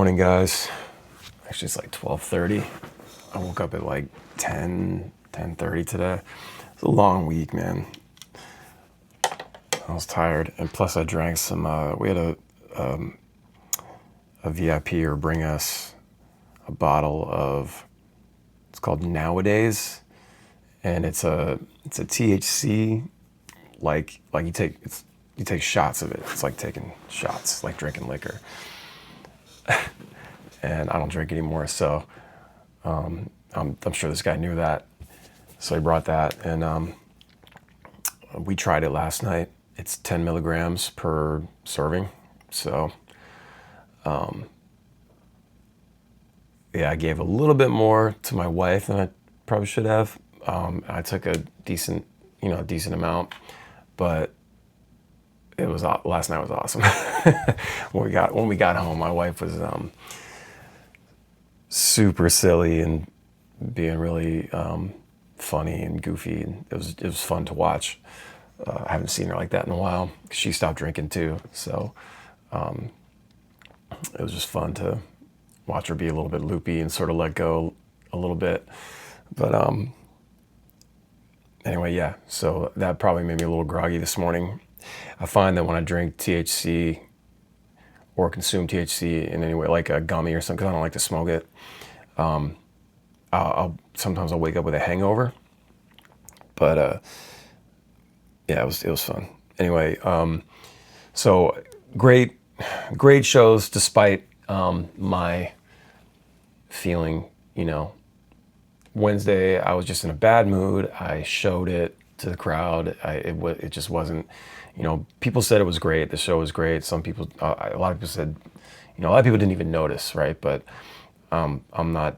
Morning, guys. Actually, it's like 12:30. I woke up at like 10:30 today. It's a long week, man. I was tired, and plus I drank some. We had a VIP bring us a bottle of. It's called Nowadays, and it's a THC. Like you take shots of it. It's like taking shots, like drinking liquor. And I don't drink anymore, so I'm sure this guy knew that. So he brought that, and we tried it last night. It's 10 milligrams per serving. So, yeah, I gave a little bit more to my wife than I probably should have. I took a decent amount, but last night was awesome. When we got home, my wife was super silly and being really funny and goofy, and it was fun to watch. I haven't seen her like that in a while. She stopped drinking too, so it was just fun to watch her be a little bit loopy and sort of let go a little bit. But anyway, yeah. So that probably made me a little groggy this morning. I find that when I drink THC or consume THC in any way, like a gummy or something, because I don't like to smoke it, sometimes I'll wake up with a hangover. But yeah, it was fun. Anyway, so great shows despite my feeling. Wednesday I was just in a bad mood. I showed it to the crowd. It just wasn't. People said it was great. The show was great. Some people, a lot of people said, a lot of people didn't even notice, right? But I'm not.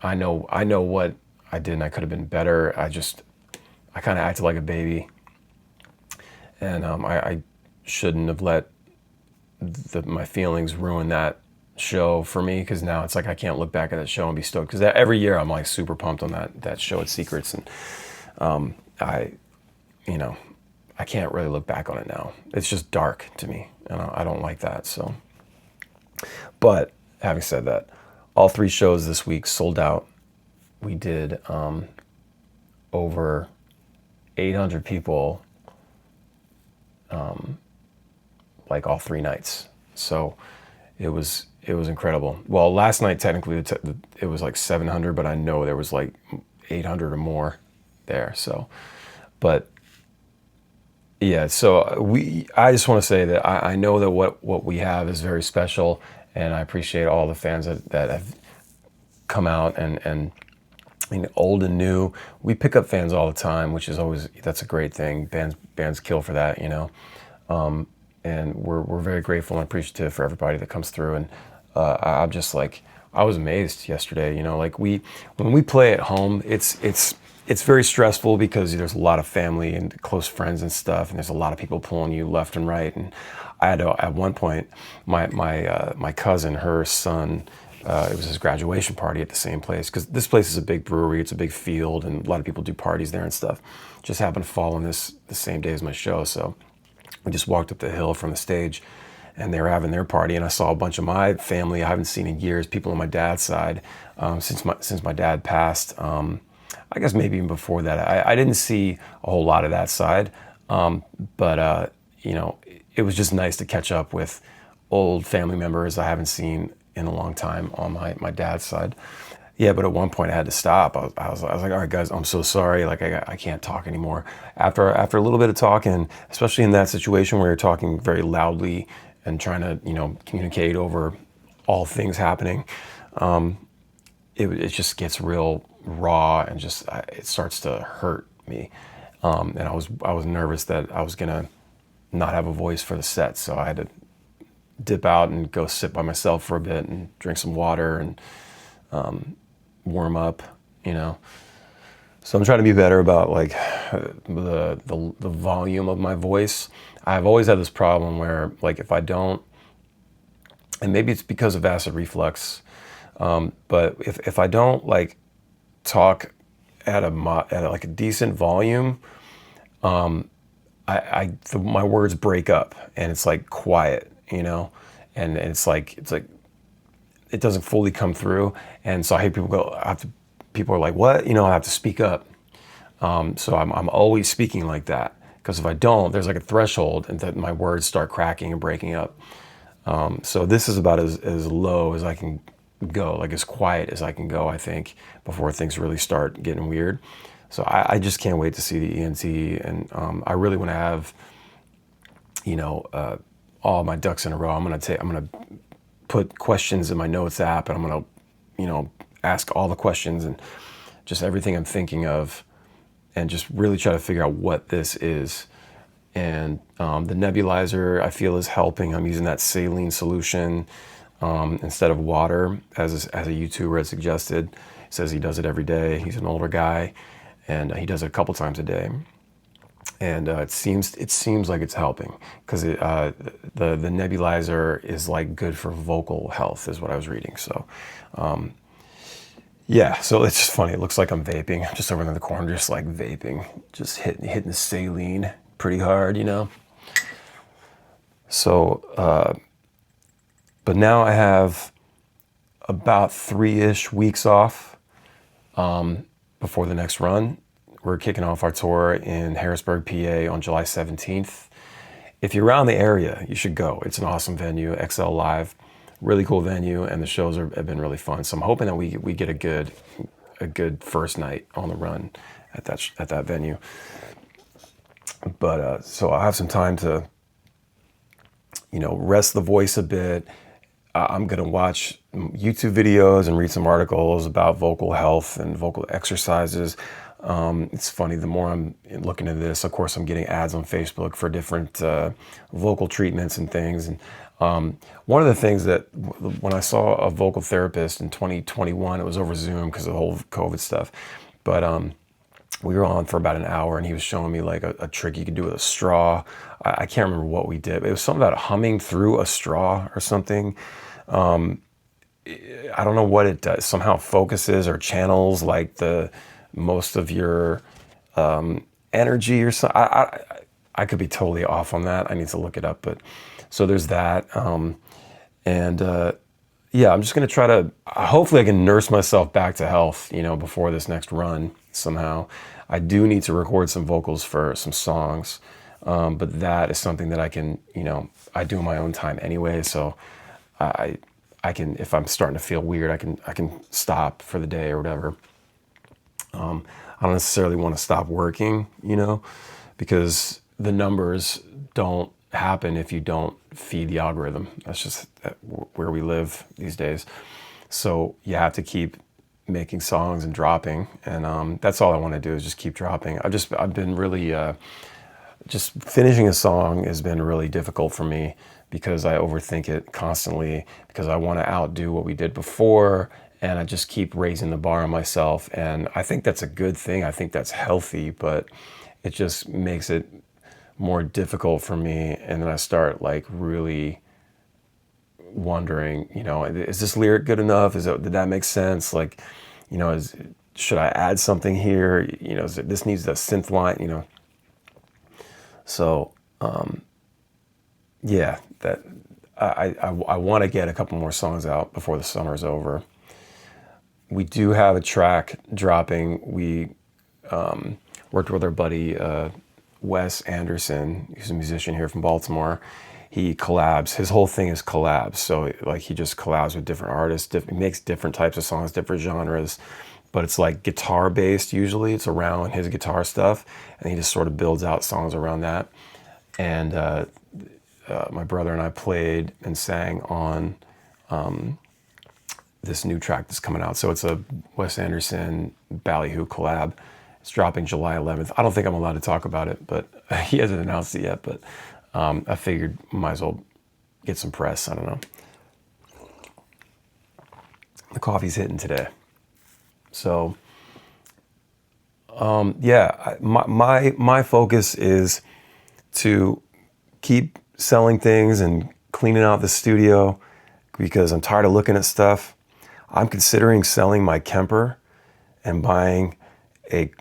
I know what I did, and I could have been better. I kind of acted like a baby, and I shouldn't have let my feelings ruin that show for me, because now it's like I can't look back at that show and be stoked, because every year I'm like super pumped on that show at Secrets, and I can't really look back on it now. It's just dark to me, and I don't like that. So, but having said that, all 3 shows this week sold out. We did over 800 people, like all 3 nights. So it was incredible. Well, last night technically it was like 700, but I know there was like 800 or more there. So, but yeah. So I just want to say that I know that what we have is very special, and I appreciate all the fans that have come out, and old and new. We pick up fans all the time, which is that's a great thing. Bands kill for that, and we're very grateful and appreciative for everybody that comes through. And I'm just like, I was amazed yesterday. Like when we play at home, it's very stressful because there's a lot of family and close friends and stuff, and there's a lot of people pulling you left and right. And I had at one point, my cousin, her son, it was his graduation party at the same place, because this place is a big brewery, it's a big field, and a lot of people do parties there and stuff. Just happened to fall on the same day as my show, so we just walked up the hill from the stage, and they were having their party, and I saw a bunch of my family I haven't seen in years, people on my dad's side, since my dad passed. I guess maybe even before that. I didn't see a whole lot of that side, but it was just nice to catch up with old family members I haven't seen in a long time on my dad's side. Yeah, but at one point I had to stop. I was like, all right, guys, I'm so sorry. Like I can't talk anymore. After a little bit of talking, especially in that situation where you're talking very loudly and trying to communicate over all things happening, it just gets real raw, and just it starts to hurt me. And I was nervous that I was gonna not have a voice for the set, so I had to dip out and go sit by myself for a bit and drink some water and warm up, So I'm trying to be better about like the volume of my voice. I've always had this problem where, like, if I don't, and maybe it's because of acid reflux, but if I don't like talk at a decent volume, my words break up, and it's like quiet, and it's like it doesn't fully come through. And so I hate people are like, what? I have to speak up. So I'm always speaking like that, because if I don't, there's like a threshold and that my words start cracking and breaking up. So this is about as low as I can go, like as quiet as I can go, I think, before things really start getting weird. So I just can't wait to see the ENT, and I really want to have, all my ducks in a row. I'm gonna put questions in my notes app, and I'm gonna, ask all the questions and just everything I'm thinking of, and just really try to figure out what this is. And the nebulizer, I feel, is helping. I'm using that saline solution instead of water, as a YouTuber had suggested. He says he does it every day. He's an older guy, and he does it a couple times a day. And it seems like it's helping, because the nebulizer is like good for vocal health, is what I was reading. So yeah, so it's just funny. It looks like I'm vaping. I'm just over in the corner, just like vaping, just hitting the saline pretty hard, So, but now I have about 3-ish weeks off before the next run. We're kicking off our tour in Harrisburg, PA on July 17th. If you're around the area, you should go. It's an awesome venue, XL Live, really cool venue, and the shows have been really fun. So I'm hoping that we get a good first night on the run at that venue. But so I'll have some time to, rest the voice a bit. I'm going to watch YouTube videos and read some articles about vocal health and vocal exercises. It's funny, the more I'm looking at this, of course, I'm getting ads on Facebook for different vocal treatments and things. And one of the things that when I saw a vocal therapist in 2021, it was over Zoom because of the whole COVID stuff. But we were on for about an hour, and he was showing me like a trick you could do with a straw. I can't remember what we did. It was something about humming through a straw or something. I don't know what it does. Somehow focuses or channels like the most of your energy or something. I could be totally off on that. I need to look it up. But so there's that. Yeah, I'm just going to try to, hopefully I can nurse myself back to health, before this next run somehow. I do need to record some vocals for some songs. But that is something that I can, I do in my own time anyway. So I can, if I'm starting to feel weird, I can stop for the day or whatever. I don't necessarily want to stop working, because the numbers don't happen if you don't feed the algorithm. That's just where we live these days. So you have to keep making songs and dropping, and that's all I want to do, is just keep dropping. I've been really just finishing a song has been really difficult for me, because I overthink it constantly, because I want to outdo what we did before, and I just keep raising the bar on myself. And I think that's a good thing. I think that's healthy, but it just makes it more difficult for me. And then I start like really wondering, is this lyric good enough? Did that make sense? Like, should I add something here? This needs a synth line, So, yeah, that I want to get a couple more songs out before the summer's over. We do have a track dropping. We worked with our buddy Wes Anderson. He's a musician here from Baltimore. He collabs. His whole thing is collabs. So like he just collabs with different artists. He makes different types of songs, different genres. But it's like guitar based usually. It's around his guitar stuff, and he just sort of builds out songs around that. And my brother and I played and sang on this new track that's coming out. So it's a Wes Anderson Ballyhoo collab. It's dropping July 11th. I don't think I'm allowed to talk about it, but he hasn't announced it yet. But I figured might as well get some press. I don't know. The coffee's hitting today. So yeah, my focus is to keep selling things and cleaning out the studio, because I'm tired of looking at stuff. I'm considering selling my Kemper and buying a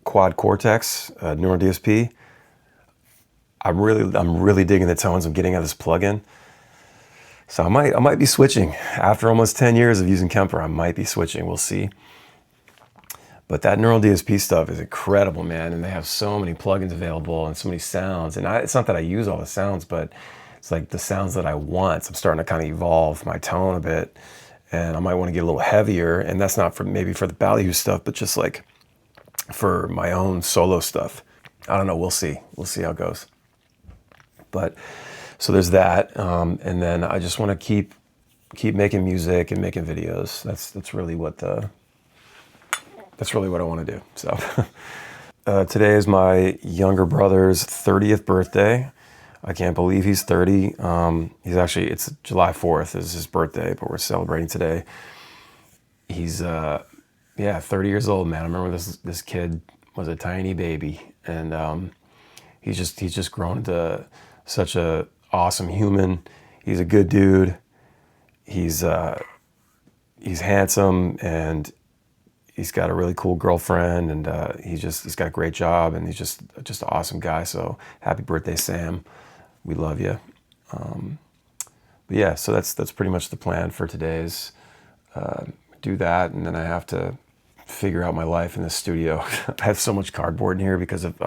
Quad Cortex Neural DSP. I'm really digging the tones I'm getting out of this plugin. So I might be switching after almost 10 years of using Kemper. I might be switching. We'll see. But that neural DSP stuff is incredible, man. And they have so many plugins available and so many sounds. And it's not that I use all the sounds, but it's like the sounds that I want. So I'm starting to kind of evolve my tone a bit. And I might want to get a little heavier. And that's not for maybe for the Ballyhoo stuff, but just like for my own solo stuff. I don't know. We'll see. We'll see how it goes. But so there's that. And then I just want to keep making music and making videos. That's really what I want to do. So today is my younger brother's 30th birthday. I can't believe he's 30. It's July 4th is his birthday, but we're celebrating today. He's 30 years old, man. I remember this kid was a tiny baby, and he's just grown into such a awesome human. He's a good dude. He's handsome, and he's got a really cool girlfriend, and he's got a great job, and he's just an awesome guy. So happy birthday, Sam. We love you. But yeah, so that's pretty much the plan for today's. Do that, and then I have to figure out my life in the studio. I have so much cardboard in here because I've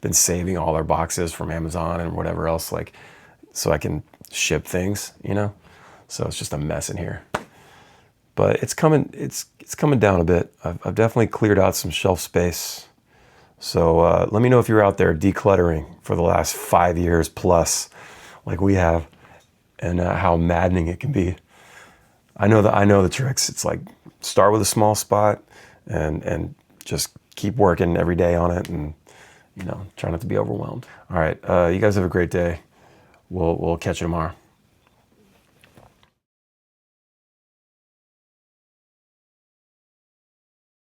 been saving all our boxes from Amazon and whatever else, like, so I can ship things, you know? So it's just a mess in here. But it's coming down a bit. I've definitely cleared out some shelf space. So let me know if you're out there decluttering for the last 5 years plus, like we have, and how maddening it can be. I know the tricks. It's like start with a small spot and just keep working every day on it, and try not to be overwhelmed. All right, you guys have a great day. We'll catch you tomorrow.